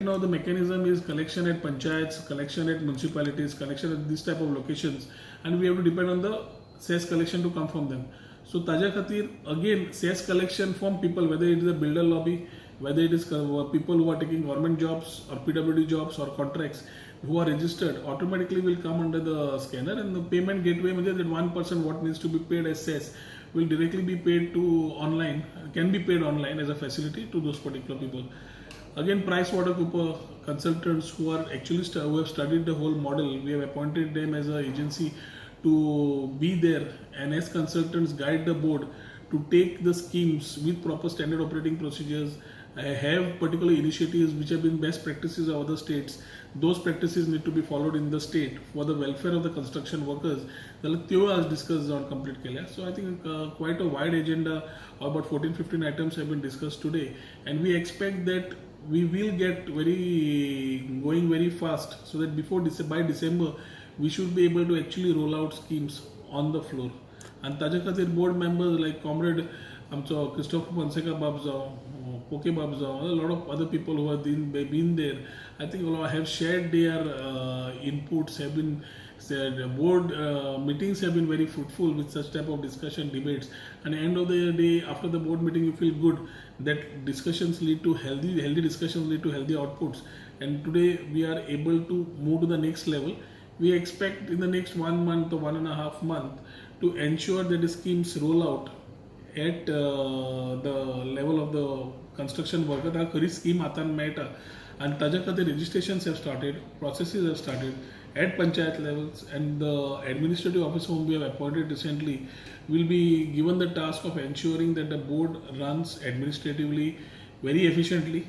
now the mechanism is collection at panchayats, collection at municipalities, collection at this type of locations, and we have to depend on the cess collection to come from them. So ताज्या खातीर again cess collection from people, whether it is a builder lobby, whether it is people who are taking government jobs or PWD jobs or contracts who are registered, automatically will come under the scanner, and the payment gateway means that 1% what needs to be paid as cess will directly be paid to online, can be paid online as a facility to those particular people. Again, PricewaterhouseCoopers consultants who are actually who have studied the whole model, we have appointed them as an agency to be there and as consultants guide the board to take the schemes with proper standard operating procedures, have particular initiatives which have been best practices of other states. Those practices need to be followed in the state for the welfare of the construction workers. As discussed on complete Kelia. So I think quite a wide agenda, about 14-15 items have been discussed today, and we expect that we will get going very fast, so that by December we should be able to actually roll out schemes on the floor. And ताज्या खातीर board members like comrade आमचो Christopher Fonseca बाब जावं, Poke बाब जावं, a lot of other people who have been there, I think have shared their inputs, have been said, board meetings have been very fruitful with such type of discussion, debates, and at the end of the day, after the board meeting, you feel good that discussions lead to healthy discussions lead to healthy outputs. And today we are able to move to the next level. We expect in the next 1 month or 1.5 months to ensure that the schemes roll out at the level of the construction worker. The खरी scheme आतां मेळटा, and ताज्या खातीर registrations have started, processes have started at panchayat levels, and the administrative officer whom we have appointed recently will be given the task of ensuring that the board runs administratively very efficiently.